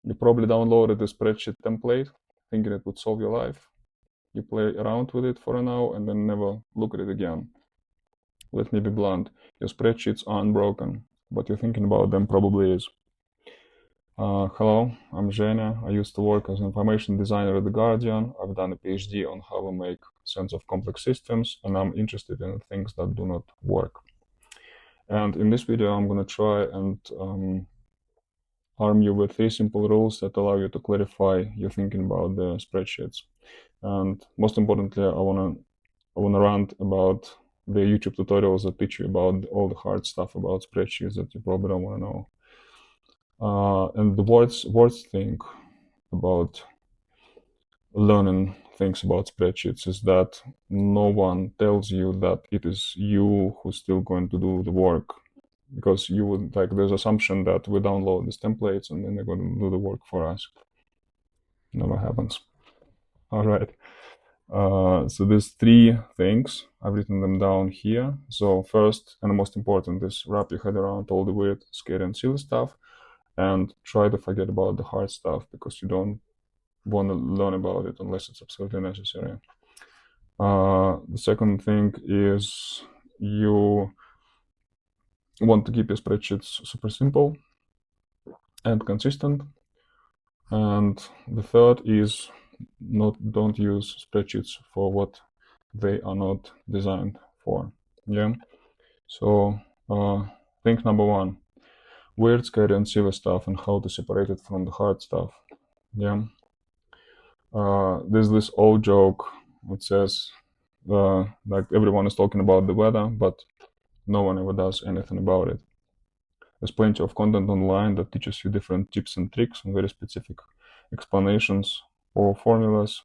You probably downloaded the spreadsheet template, thinking it would solve your life. You play around with it for an hour and then never look at it again. Let me be blunt, your spreadsheets aren't broken, but you're thinking about them probably is. Hello, I'm Zhenia. I used to work as an information designer at The Guardian. I've done a PhD on how we make sense of complex systems, and I'm interested in things that do not work. And in this video, I'm going to try and arm you with 3 simple rules that allow you to clarify your thinking about the spreadsheets. And most importantly, I want to rant about the YouTube tutorials that teach you about all the hard stuff about spreadsheets that you probably don't want to know. And the worst thing about learning things about spreadsheets is that no one tells you that it is you who's still going to do the work, because you would there's assumption that we download these templates and then they're going to do the work for us. Never happens. All right. So there's 3 things. I've written them down here. So first and the most important is wrap your head around all the weird, scary, and silly stuff, and try to forget about the hard stuff because you don't want to learn about it unless it's absolutely necessary. The second thing is you want to keep your spreadsheets super simple and consistent. And the third is don't use spreadsheets for what they are not designed for. Yeah. So thing number 1, weird, scary, and silly stuff and how to separate it from the hard stuff. Yeah. There's this old joke which says everyone is talking about the weather, but no one ever does anything about it. There's plenty of content online that teaches you different tips and tricks and very specific explanations or formulas.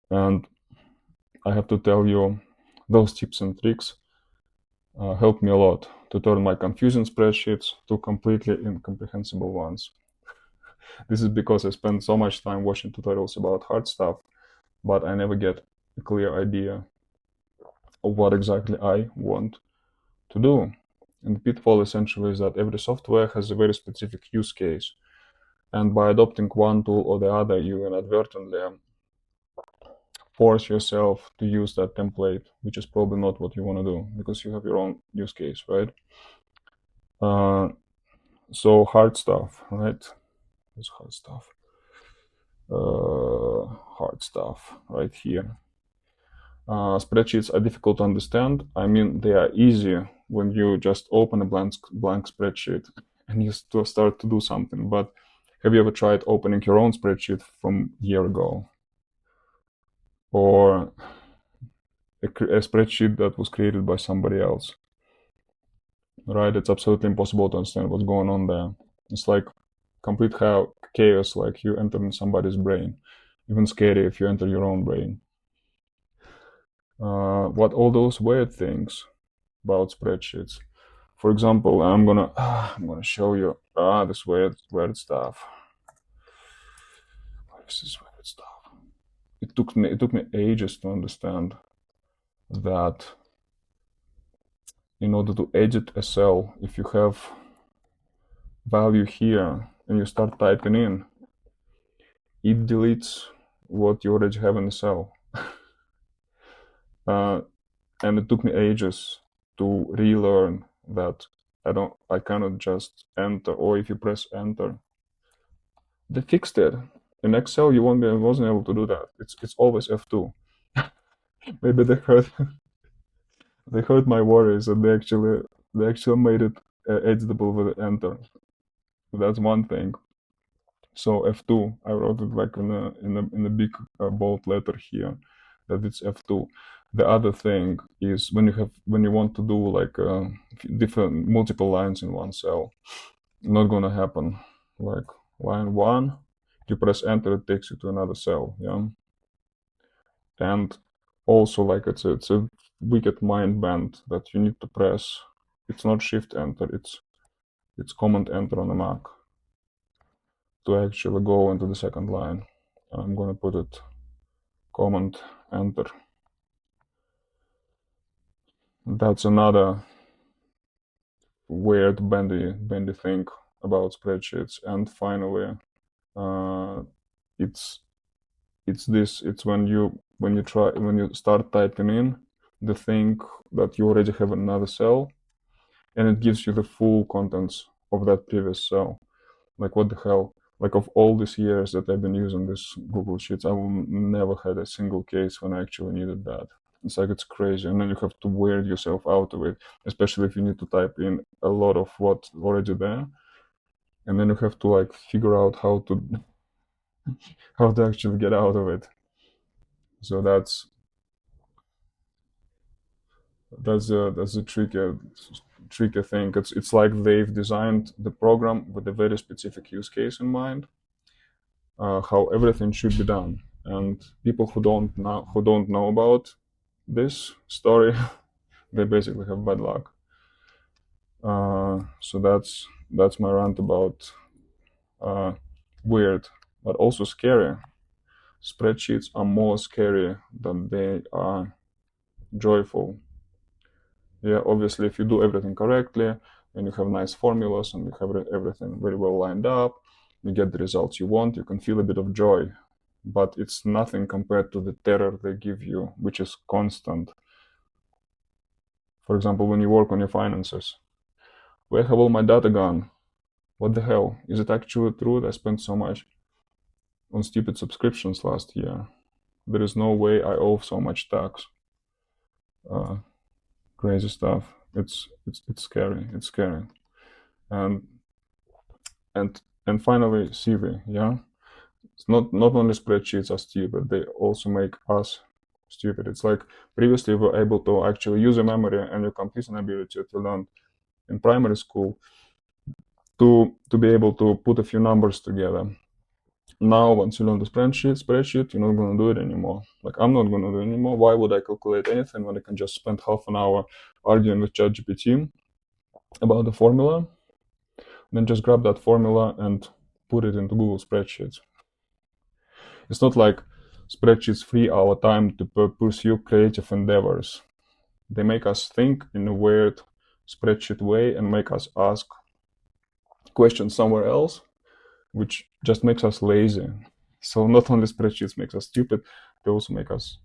And I have to tell you, those tips and tricks helped me a lot to turn my confusing spreadsheets to completely incomprehensible ones. This is because I spend so much time watching tutorials about hard stuff, but I never get a clear idea of what exactly I want to do. And the pitfall essentially is that every software has a very specific use case. And by adopting one tool or the other, you inadvertently force yourself to use that template, which is probably not what you want to do because you have your own use case, right? So hard stuff, right? It's hard stuff. Hard stuff right here. Spreadsheets are difficult to understand. I mean, they are easy when you just open a blank spreadsheet and you start to do something. But have you ever tried opening your own spreadsheet from a year ago? Or a spreadsheet that was created by somebody else? Right? It's absolutely impossible to understand what's going on there. It's like complete chaos, like you enter in somebody's brain. Even scary if you enter your own brain. What all those weird things about spreadsheets? For example, I'm gonna show you this weird stuff. What is this weird stuff? It took me ages to understand that in order to edit a cell, if you have value here and you start typing in, it deletes what you already have in the cell. And it took me ages to relearn that I cannot just enter, or if you press enter. They fixed it. In Excel, you wasn't able to do that. It's always F2. Maybe they heard my worries and they actually made it editable with enter. That's one thing. So F2, I wrote it like in a big bold letter here that it's F2. The other thing is when you want to do like different multiple lines in one cell, not gonna happen. Like line 1, you press enter, it takes you to another cell, yeah. And also like it's a wicked mind bend that you need to press. It's not shift enter, it's command enter on a Mac to actually go into the second line. I'm gonna put it command enter. That's another weird bendy thing about spreadsheets. And finally, it's when you start typing in the thing that you already have in another cell, and it gives you the full contents of that previous cell. Like, what the hell? Like, of all these years that I've been using this Google Sheets, I will never had a single case when I actually needed that. It's like, it's crazy. And then you have to wear yourself out of it, especially if you need to type in a lot of what's already there. And then you have to like figure out how to actually get out of it. So that's a tricky thing. It's like they've designed the program with a very specific use case in mind, how everything should be done. And people who don't know about this story, they basically have bad luck. So that's my rant about weird, but also scary. Spreadsheets are more scary than they are joyful. Yeah, obviously, if you do everything correctly and you have nice formulas and you have everything very well lined up, you get the results you want, you can feel a bit of joy. But it's nothing compared to the terror they give you, which is constant. For example, when you work on your finances, where have all my data gone? What the hell? Is it actually true that I spent so much on stupid subscriptions last year? There is no way I owe so much tax. Crazy stuff. It's scary. It's scary. And finally, CV. Yeah, it's not only spreadsheets are stupid; they also make us stupid. It's like previously we were able to actually use a memory and your comprehension ability to learn in primary school to be able to put a few numbers together. Now, once you learn the spreadsheet, you're not going to do it anymore. Like, I'm not going to do it anymore. Why would I calculate anything when I can just spend half an hour arguing with ChatGPT about the formula, then just grab that formula and put it into Google Spreadsheets? It's not like spreadsheets free our time to pursue creative endeavors. They make us think in a weird spreadsheet way and make us ask questions somewhere else, which just makes us lazy. So not only spreadsheets makes us stupid, they also make us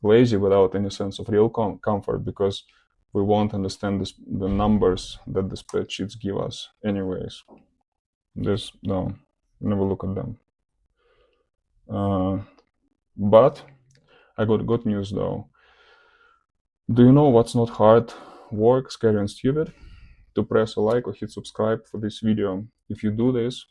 lazy without any sense of real comfort, because we won't understand the numbers that the spreadsheets give us anyways. No, never look at them. But I got good news though. Do you know what's not hard work, scary and stupid? To press a like or hit subscribe for this video. If you do this,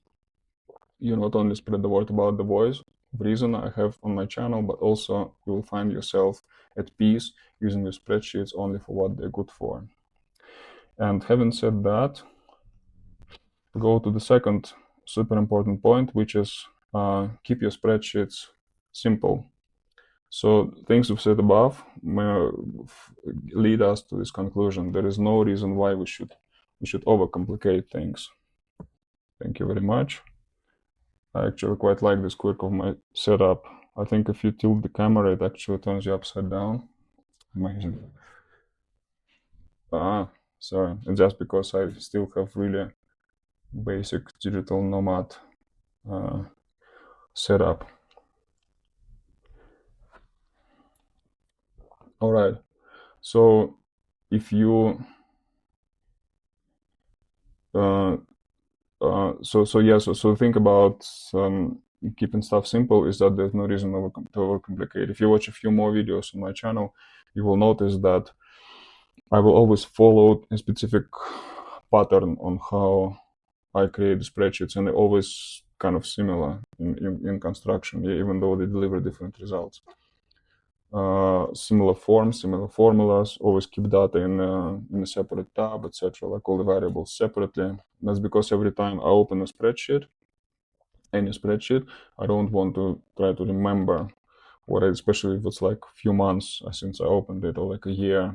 you not only spread the word about the voice of reason I have on my channel, but also you will find yourself at peace using your spreadsheets only for what they're good for. And having said that, go to the second super important point, which is keep your spreadsheets simple. So things we've said above lead us to this conclusion. There is no reason why we should overcomplicate things. Thank you very much. I actually quite like this quirk of my setup. I think if you tilt the camera, it actually turns you upside down. Amazing. Sorry, it's just because I still have really basic digital nomad setup. All right, so if you so think about keeping stuff simple is that there's no reason to overcomplicate. If you watch a few more videos on my channel, you will notice that I will always follow a specific pattern on how I create the spreadsheets, and they're always kind of similar in construction, even though they deliver different results. Similar forms, similar formulas, always keep data in a separate tab, etc., like all the variables separately. That's because every time I open a spreadsheet, any spreadsheet, I don't want to try to remember what especially if it's like a few months since I opened it, or like a year.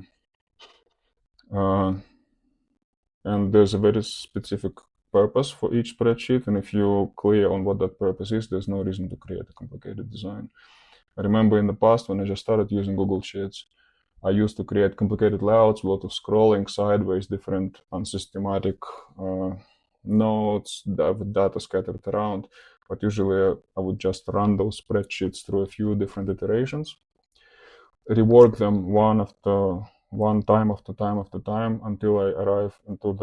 And there's a very specific purpose for each spreadsheet, and if you're clear on what that purpose is, there's no reason to create a complicated design. I remember in the past when I just started using Google Sheets, I used to create complicated layouts, a lot of scrolling sideways, different unsystematic notes, with data scattered around. But usually I would just run those spreadsheets through a few different iterations, rework them one time after time until I arrive into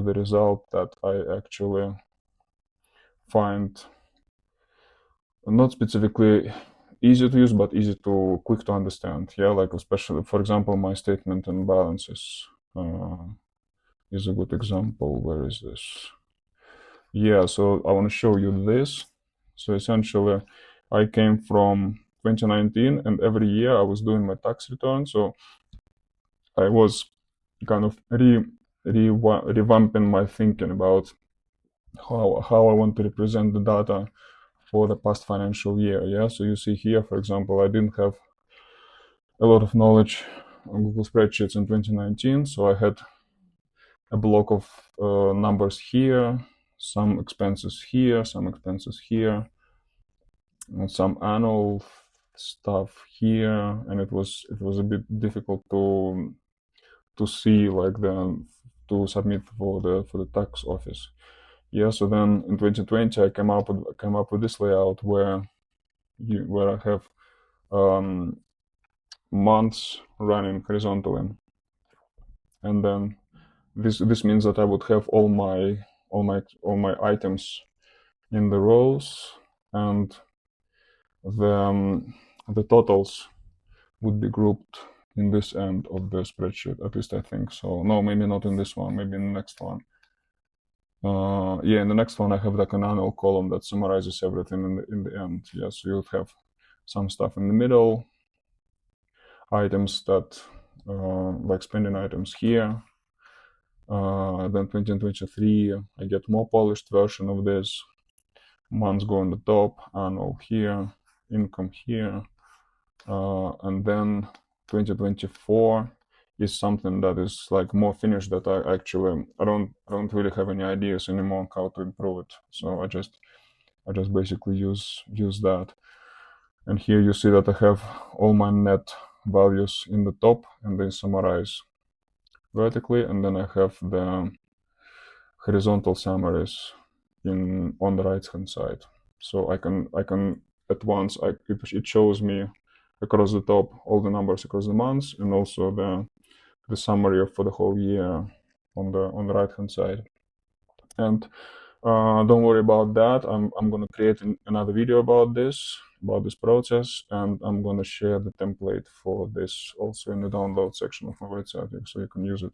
the result that I actually find not specifically easy to use, but quick to understand. Yeah, like especially, for example, my statement and balances is a good example. Where is this? Yeah, so I want to show you this. So essentially, I came from 2019, and every year I was doing my tax return. So I was kind of revamping my thinking about how I want to represent the data for the past financial year. Yeah, so you see here, for example, I didn't have a lot of knowledge on Google Spreadsheets in 2019, so I had a block of numbers here, some expenses here, and some annual stuff here, and it was a bit difficult to see like to submit for the tax office. Yeah, so then in 2020 I came up with this layout where I have months running horizontally, and then this means that I would have all my items in the rows, and the totals would be grouped in this end of the spreadsheet. At least I think so. No, maybe not in this one. Maybe in the next one. Yeah, in the next one I have like an annual column that summarizes everything in the end. Yeah, so you would have some stuff in the middle, items that like spending items here. Then 2023 I get more polished version of this. Months go on the top, annual here, income here, and then 2024 is something that is like more finished, that I don't really have any ideas anymore how to improve it. So I just basically use that. And here you see that I have all my net values in the top, and they summarize vertically, and then I have the horizontal summaries on the right hand side. So I can at once it shows me across the top all the numbers across the months, and also the summary for the whole year on the right hand side. And don't worry about that. I'm going to create another video about this process, and I'm going to share the template for this also in the download section of my website, so you can use it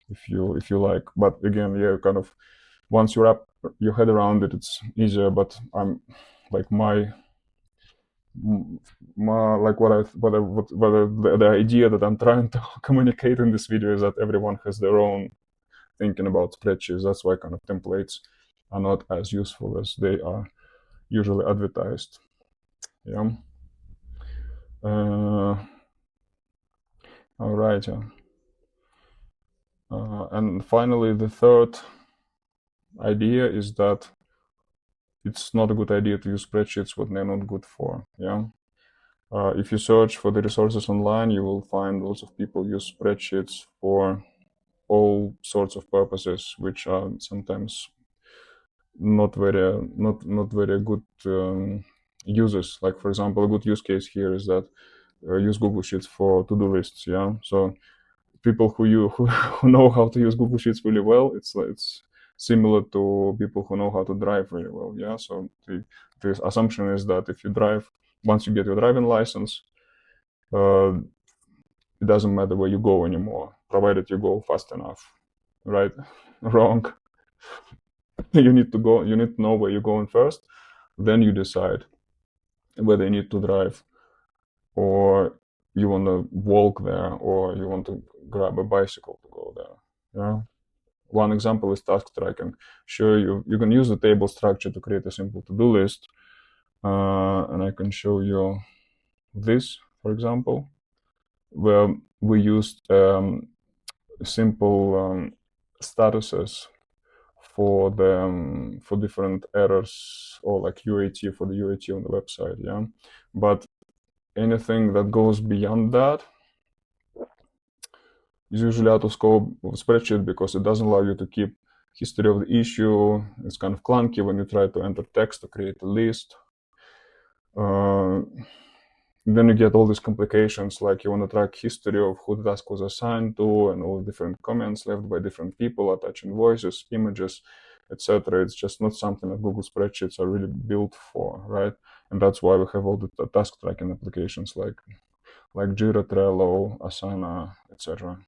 if you like. But again, yeah, kind of once you wrap your head around it, it's easier. But I'm like like the idea that I'm trying to communicate in this video is that everyone has their own thinking about spreadsheets. That's why kind of templates are not as useful as they are usually advertised. Yeah. All right. Yeah. And finally, the third idea is that it's not a good idea to use spreadsheets what they're not good for. Yeah. If you search for the resources online, you will find lots of people use spreadsheets for all sorts of purposes, which are sometimes not very good uses. Like, for example, a good use case here is that use Google Sheets for to-do lists. Yeah, so people who know how to use Google Sheets really well, it's similar to people who know how to drive really well. Yeah, so the assumption is that if you drive, once you get your driving license, it doesn't matter where you go anymore, provided you go fast enough. Right? Wrong. You need to know where you're going first, then you decide whether you need to drive, or you want to walk there, or you want to grab a bicycle to go there. Yeah. One example is task tracking. Sure, you can use the table structure to create a simple to-do list, and I can show you this, for example, where we used simple statuses for different errors, or like UAT for the UAT on the website. Yeah, but anything that goes beyond that is usually out of scope of spreadsheet, because it doesn't allow you to keep history of the issue. It's kind of clunky when you try to enter text to create a list. Then you get all these complications, like you want to track history of who the task was assigned to and all the different comments left by different people, attach invoices, images, etc. It's just not something that Google Spreadsheets are really built for, right? And that's why we have all the task tracking applications like Jira, Trello, Asana, etc.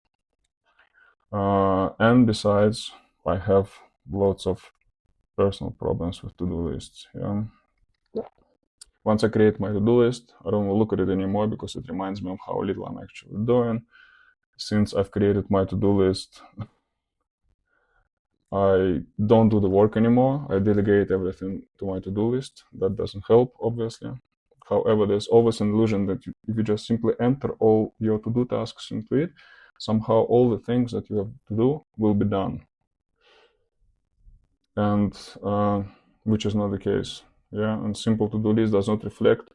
And besides, I have lots of personal problems with to-do lists. Yeah. Once I create my to-do list, I don't look at it anymore because it reminds me of how little I'm actually doing. Since I've created my to-do list, I don't do the work anymore. I delegate everything to my to-do list. That doesn't help, obviously. However, there's always an illusion that if you just simply enter all your to-do tasks into it, somehow all the things that you have to do will be done. And which is not the case. Yeah, and simple to-do list does not reflect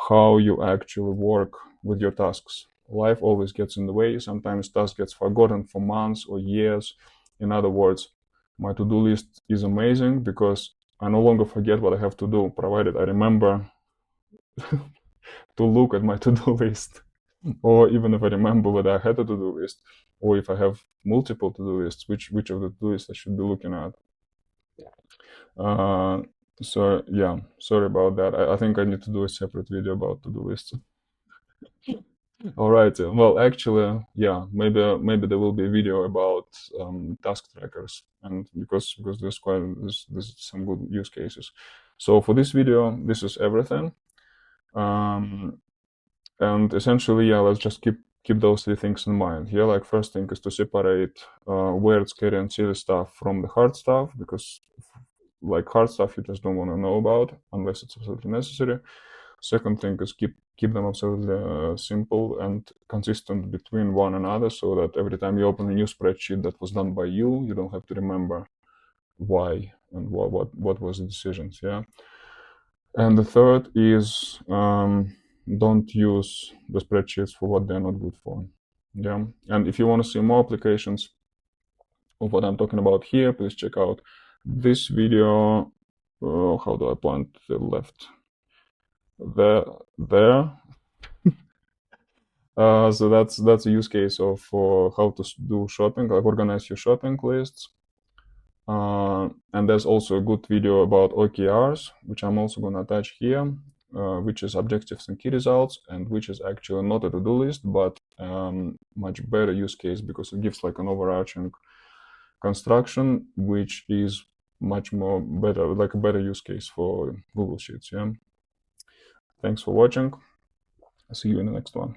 how you actually work with your tasks. Life always gets in the way. Sometimes task gets forgotten for months or years. In other words, my to-do list is amazing because I no longer forget what I have to do, provided I remember to look at my to-do list. Or even if I remember whether I had a to-do list, or if I have multiple to-do lists, which of the to-do lists I should be looking at. So yeah, sorry about that. I think I need to do a separate video about to-do lists. All right. Well, actually, yeah, maybe there will be a video about task trackers, and because there's some good use cases. So for this video, this is everything. And essentially, yeah, let's just keep those three things in mind. Yeah, like first thing is to separate weird, scary, and silly stuff from the hard stuff, because like hard stuff you just don't want to know about unless it's absolutely necessary. Second thing is keep them absolutely simple and consistent between one another, so that every time you open a new spreadsheet that was done by you, you don't have to remember why and what was the decisions. Yeah. And the third is don't use the spreadsheets for what they're not good for. Yeah. And if you want to see more applications of what I'm talking about here, please check out this video. How do I point to the left? There. So that's a use case of how to do shopping, like organize your shopping lists. And there's also a good video about OKRs, which I'm also going to attach here, which is objectives and key results, and which is actually not a to-do list, but much better use case because it gives like an overarching construction, which is much more better, like a better use case for Google Sheets. Yeah. Thanks for watching. See you in the next one.